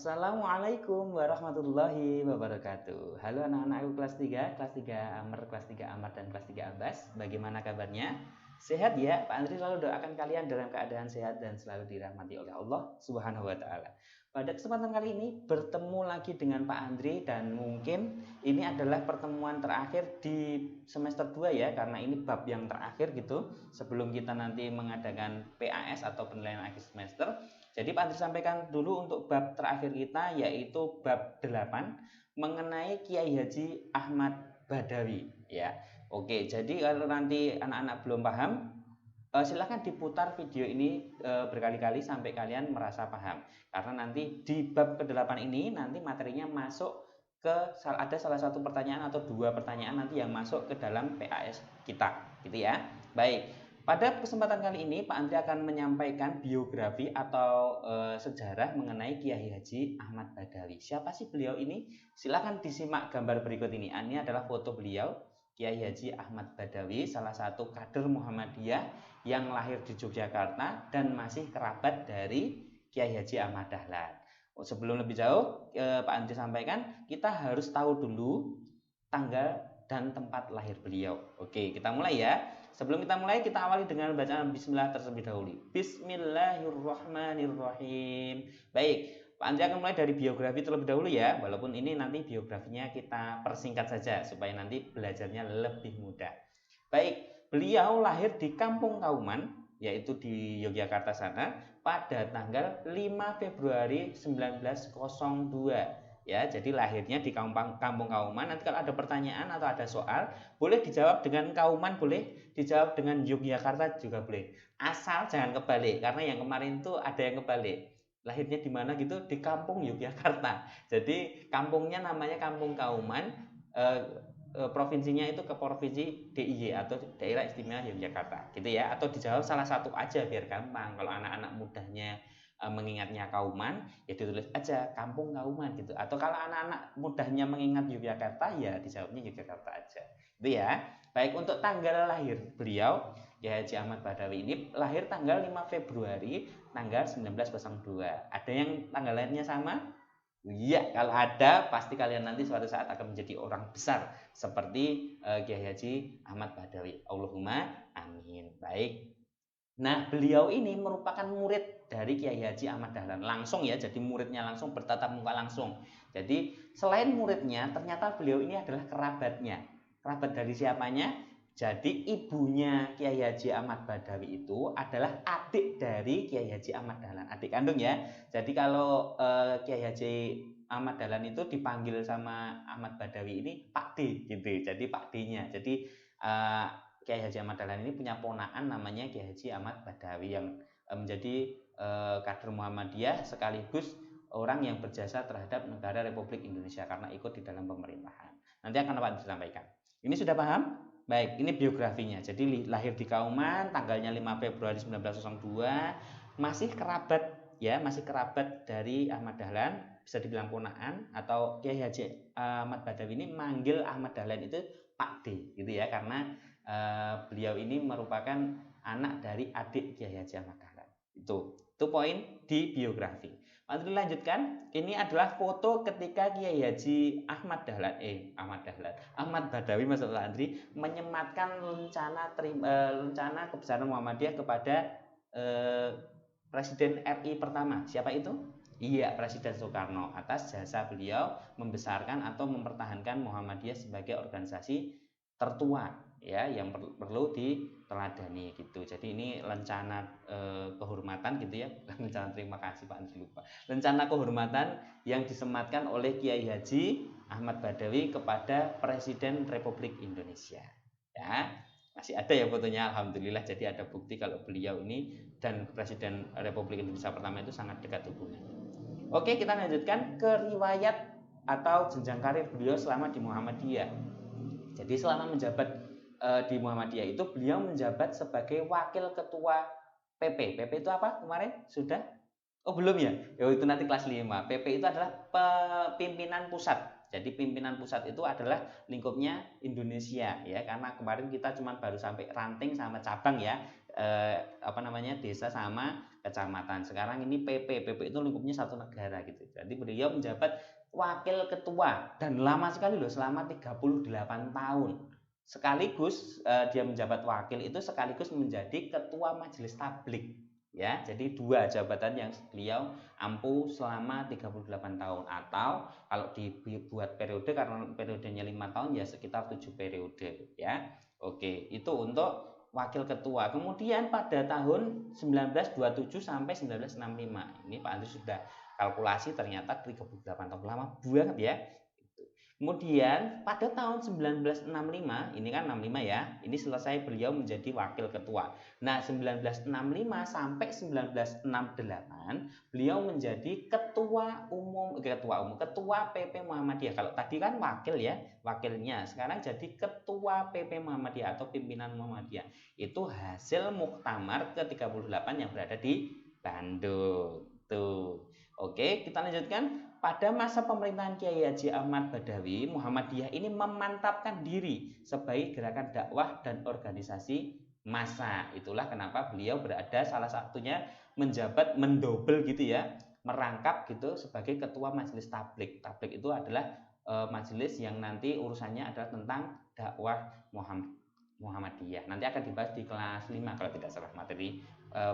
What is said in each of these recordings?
Assalamualaikum warahmatullahi wabarakatuh. Halo anak-anakku kelas 3 Amr, kelas 3 Amar dan kelas 3 Abbas. Bagaimana kabarnya? Sehat ya? Pak Andri selalu doakan kalian dalam keadaan sehat dan selalu dirahmati oleh Allah Subhanahu wa taala. Pada kesempatan kali ini bertemu lagi dengan Pak Andri dan mungkin ini adalah pertemuan terakhir di semester 2 ya, karena ini bab yang terakhir gitu sebelum kita nanti mengadakan PAS atau penilaian akhir semester. Jadi Pak Andri sampaikan dulu untuk bab terakhir kita, yaitu bab 8 mengenai Kiai Haji Ahmad Badawi ya. Oke, jadi kalau nanti anak-anak belum paham, silahkan diputar video ini berkali-kali sampai kalian merasa paham. Karena nanti di bab ke-8 ini nanti materinya masuk ke ada salah satu pertanyaan atau dua pertanyaan nanti yang masuk ke dalam PAS kita, gitu ya. Baik. Pada kesempatan kali ini Pak Andri akan menyampaikan biografi atau sejarah mengenai Kiai Haji Ahmad Badawi. Siapa sih beliau ini? Silakan disimak gambar berikut ini. Ini adalah foto beliau, Kiai Haji Ahmad Badawi, salah satu kader Muhammadiyah yang lahir di Yogyakarta dan masih kerabat dari Kiai Haji Ahmad Dahlan. Sebelum lebih jauh, Pak Andri sampaikan, kita harus tahu dulu tanggal dan tempat lahir beliau. Oke, kita mulai ya. Sebelum kita mulai, kita awali dengan bacaan bismillah terlebih dahulu. Bismillahirrahmanirrahim. Baik, Pak Andri akan mulai dari biografi terlebih dahulu ya. Walaupun ini nanti biografinya kita persingkat saja supaya nanti belajarnya lebih mudah. Baik, beliau lahir di Kampung Kauman, yaitu di Yogyakarta sana, pada tanggal 5 Februari 1902. Ya, jadi lahirnya di Kampung Kauman. Nanti kalau ada pertanyaan atau ada soal, boleh dijawab dengan Kauman, boleh dijawab dengan Yogyakarta juga boleh. Asal jangan kebalik, karena yang kemarin tuh ada yang kebalik. Lahirnya di mana gitu? Di Kampung Yogyakarta. Jadi kampungnya namanya Kampung Kauman, provinsinya itu ke provinsi DIY atau Daerah Istimewa Yogyakarta, gitu ya. Atau dijawab salah satu aja biar gampang. Kalau anak-anak mudahnya mengingatnya Kauman, ya ditulis aja Kampung Kauman gitu. Atau kalau anak-anak mudahnya mengingat Yogyakarta, ya dijawabnya Yogyakarta aja. Itu ya. Baik, untuk tanggal lahir beliau, Kiai Haji Ahmad Badawi ini lahir tanggal 5 Februari tanggal 1902. Ada yang tanggal lahirnya sama? Iya, kalau ada pasti kalian nanti suatu saat akan menjadi orang besar seperti Kiai Haji Ahmad Badawi. Allahumma amin. Baik. Nah, beliau ini merupakan murid dari Kiai Haji Ahmad Dahlan langsung ya, jadi muridnya langsung, bertatap muka langsung. Jadi selain muridnya, ternyata beliau ini adalah kerabatnya. Kerabat dari siapanya? Jadi ibunya Kiai Haji Ahmad Badawi itu adalah adik dari Kiai Haji Ahmad Dahlan, adik kandung ya. Jadi kalau Kiai Haji Ahmad Dahlan itu dipanggil sama Ahmad Badawi ini Pak D gitu. Jadi Pak D-nya. Jadi Kiai Haji Ahmad Dahlan ini punya ponakan namanya Kiai Haji Ahmad Badawi yang menjadi kader Muhammadiyah sekaligus orang yang berjasa terhadap negara Republik Indonesia karena ikut di dalam pemerintahan. Nanti akan Pak disampaikan. Ini sudah paham? Baik, ini biografinya. Jadi lahir di Kauman, tanggalnya 5 Februari 1902, masih kerabat ya, masih kerabat dari Ahmad Dahlan, bisa dibilang ponakan, atau Kiai Haji Ahmad Badawi ini manggil Ahmad Dahlan itu Pak D gitu ya, karena beliau ini merupakan anak dari adik Kiai Haji Ahmad Dahlan. Itu poin di biografi. Nanti lanjutkan. Ini adalah foto ketika Kiai Haji Ahmad Badawi maksud Andri menyematkan rencana kebesaran Muhammadiyah kepada Presiden RI pertama. Siapa itu? Iya, Presiden Soekarno, atas jasa beliau membesarkan atau mempertahankan Muhammadiyah sebagai organisasi tertua ya, yang perlu diteladani gitu. Jadi ini rencana kehormatan gitu ya, rencana, terima kasih Pak Andri lupa. Rencana kehormatan yang disematkan oleh Kiai Haji Ahmad Badawi kepada Presiden Republik Indonesia. Ya, masih ada ya fotonya, alhamdulillah. Jadi ada bukti kalau beliau ini dan Presiden Republik Indonesia pertama itu sangat dekat hubungan. Oke, kita lanjutkan ke riwayat atau jenjang karir beliau selama di Muhammadiyah. Jadi selama menjabat di Muhammadiyah itu beliau menjabat sebagai wakil ketua PP. PP itu apa kemarin? Sudah? Oh belum ya? Ya itu nanti kelas 5. PP itu adalah pimpinan pusat. Jadi pimpinan pusat itu adalah lingkupnya Indonesia ya, karena kemarin kita cuma baru sampai ranting sama cabang ya. desa sama kecamatan. Sekarang ini PP itu lingkupnya satu negara gitu. Jadi beliau menjabat wakil ketua dan lama sekali loh, selama 38 tahun. Sekaligus dia menjabat wakil itu sekaligus menjadi ketua majelis tablik. Ya, jadi 2 jabatan yang beliau ampuh selama 38 tahun, atau kalau dibuat periode karena periodenya 5 tahun ya sekitar 7 periode ya. Oke, itu untuk wakil ketua. Kemudian pada tahun 1927 sampai 1965, ini Pak Andri sudah kalkulasi, ternyata 38 tahun, lama banget ya. Kemudian pada tahun 1965, ini kan 65 ya, ini selesai beliau menjadi wakil ketua. Nah, 1965 sampai 1968 beliau menjadi ketua PP Muhammadiyah. Kalau tadi kan wakil ya, wakilnya. Sekarang jadi ketua PP Muhammadiyah atau pimpinan Muhammadiyah. Itu hasil muktamar ke-38 yang berada di Bandung. Tuh. Oke, kita lanjutkan. Pada masa pemerintahan Kiai Haji Ahmad Badawi, Muhammadiyah ini memantapkan diri sebagai gerakan dakwah dan organisasi massa. Itulah kenapa beliau berada salah satunya menjabat mendobel gitu ya, merangkap gitu sebagai ketua majelis tablik. Tablik itu adalah majelis yang nanti urusannya adalah tentang dakwah Muhammadiyah. Nanti akan dibahas di kelas 5 kalau tidak salah materi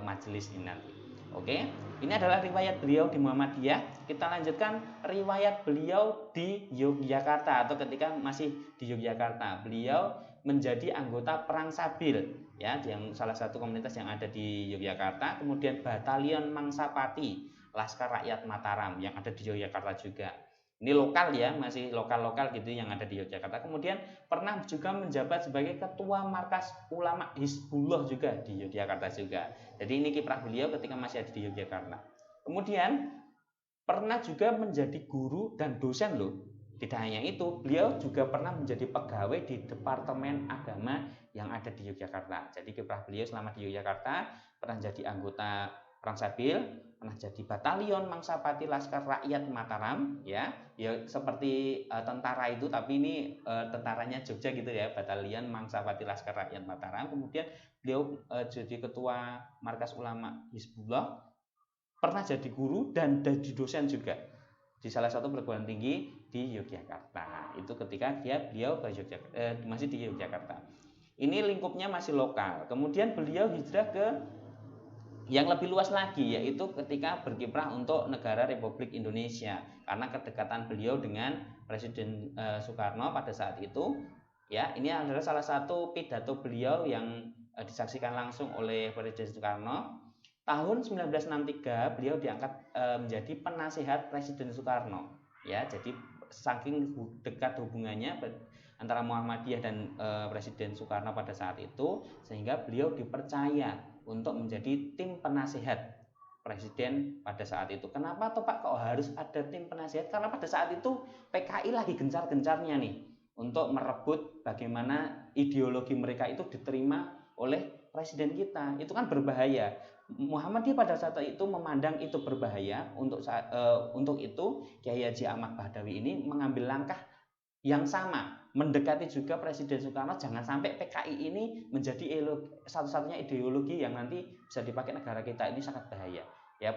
majelis ini nanti. Oke, ini adalah riwayat beliau di Muhammadiyah. Kita lanjutkan riwayat beliau di Yogyakarta atau ketika masih di Yogyakarta. Beliau menjadi anggota Perang Sabil ya, yang salah satu komunitas yang ada di Yogyakarta. Kemudian Batalion Mangsapati, Laskar Rakyat Mataram yang ada di Yogyakarta juga. Ini lokal ya, masih lokal-lokal gitu yang ada di Yogyakarta. Kemudian pernah juga menjabat sebagai ketua markas ulama Hizbullah juga di Yogyakarta juga. Jadi ini kiprah beliau ketika masih ada di Yogyakarta. Kemudian pernah juga menjadi guru dan dosen loh. Tidak hanya itu, beliau juga pernah menjadi pegawai di Departemen Agama yang ada di Yogyakarta. Jadi kiprah beliau selama di Yogyakarta pernah jadi anggota Perang Sabil, pernah jadi Batalion Mangsapati Laskar Rakyat Mataram ya seperti tentara itu, tapi ini tentaranya Jogja gitu ya, Batalion Mangsapati Laskar Rakyat Mataram. Kemudian beliau jadi ketua markas ulama Hizbullah, pernah jadi guru dan jadi dosen juga di salah satu perguruan tinggi di Yogyakarta. Itu ketika beliau ke Yogyakarta, masih di Yogyakarta. Ini lingkupnya masih lokal. Kemudian beliau hijrah ke yang lebih luas lagi, yaitu ketika berkiprah untuk negara Republik Indonesia, karena kedekatan beliau dengan Presiden Soekarno pada saat itu ya. Ini adalah salah satu pidato beliau yang disaksikan langsung oleh Presiden Soekarno. Tahun 1963 beliau diangkat menjadi penasihat Presiden Soekarno ya. Jadi saking dekat hubungannya antara Muhammadiyah dan Presiden Soekarno pada saat itu, sehingga beliau dipercaya untuk menjadi tim penasihat Presiden pada saat itu. Kenapa toh Pak kok harus ada tim penasihat? Karena pada saat itu PKI lagi gencar-gencarnya nih untuk merebut bagaimana ideologi mereka itu diterima oleh presiden kita. Itu kan berbahaya. Muhammadiyah pada saat itu memandang itu berbahaya. Untuk itu Kiai Haji Ahmad Badawi ini mengambil langkah yang sama, mendekati juga Presiden Soekarno, jangan sampai PKI ini menjadi satu-satunya ideologi yang nanti bisa dipakai negara kita. Ini sangat bahaya ya.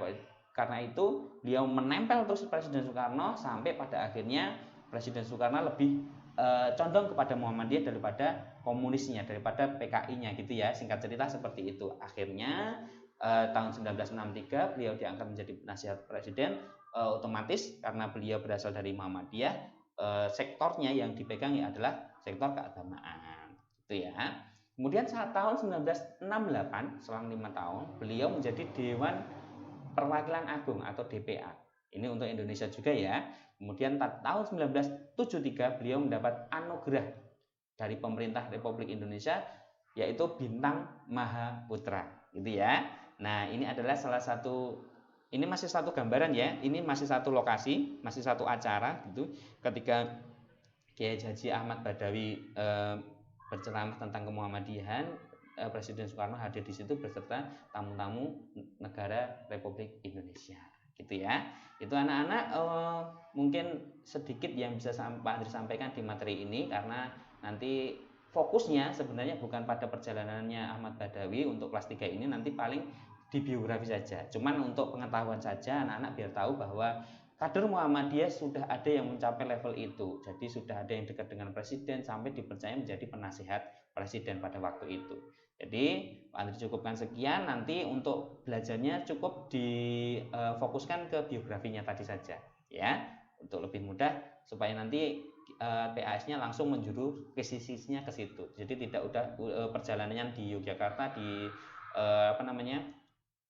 Karena itu beliau menempel terus Presiden Soekarno sampai pada akhirnya Presiden Soekarno lebih condong kepada Muhammadiyah daripada komunisnya, daripada PKI-nya gitu ya. Singkat cerita seperti itu. Akhirnya tahun 1963 beliau diangkat menjadi penasihat presiden. Otomatis karena beliau berasal dari Muhammadiyah, sektornya yang dipegang adalah sektor keagamaan gitu ya. Kemudian saat tahun 1968, selang 5 tahun, beliau menjadi Dewan Perwakilan Agung atau DPA. Ini untuk Indonesia juga ya. Kemudian tahun 1973 beliau mendapat anugerah dari pemerintah Republik Indonesia, yaitu Bintang Mahaputra gitu ya. Nah, ini adalah salah satu, ini masih satu gambaran ya, ini masih satu lokasi, masih satu acara gitu, ketika Kiai Haji Ahmad Badawi berceramah tentang kemuhammadiyahan, Presiden Soekarno hadir di situ beserta tamu-tamu negara Republik Indonesia gitu ya. Itu anak-anak mungkin sedikit yang bisa Pak Andri sampaikan di materi ini, karena nanti fokusnya sebenarnya bukan pada perjalanannya Ahmad Badawi untuk kelas 3 ini, nanti paling di biografi saja. Cuman untuk pengetahuan saja anak-anak biar tahu bahwa kader Muhammadiyah sudah ada yang mencapai level itu. Jadi sudah ada yang dekat dengan presiden sampai dipercaya menjadi penasihat presiden pada waktu itu. Jadi Pak Andri cukupkan sekian, nanti untuk belajarnya cukup difokuskan ke biografinya tadi saja ya, untuk lebih mudah supaya nanti PAS-nya langsung menjuru ke sisinya ke situ. Jadi tidak udah perjalanannya di Yogyakarta di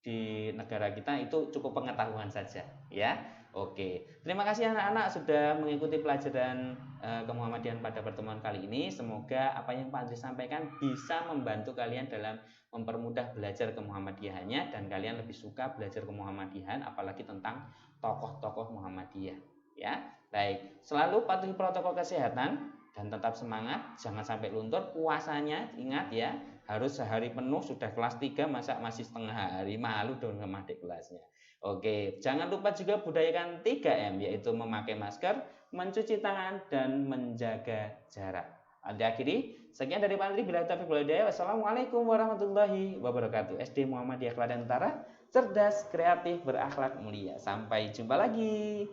di negara kita itu cukup pengetahuan saja ya. Oke, terima kasih anak-anak sudah mengikuti pelajaran kemuhammadiyahan pada pertemuan kali ini. Semoga apa yang Pak Andri sampaikan bisa membantu kalian dalam mempermudah belajar kemuhammadiyahannya, dan kalian lebih suka belajar kemuhammadiyahan apalagi tentang tokoh-tokoh Muhammadiyah ya. Baik, selalu patuhi protokol kesehatan dan tetap semangat, jangan sampai luntur. Puasanya ingat ya, harus sehari penuh. Sudah kelas 3 masa masih setengah hari, malu dong sama adik kelasnya. Oke, jangan lupa juga budayakan 3M, yaitu memakai masker, mencuci tangan, dan menjaga jarak. Akhiri, sekian dari Pak Andri. Bila taufiq wal hidayah. Wassalamualaikum warahmatullahi wabarakatuh. SD Muhammadiyah Klaten Utara, cerdas, kreatif, berakhlak mulia. Sampai jumpa lagi.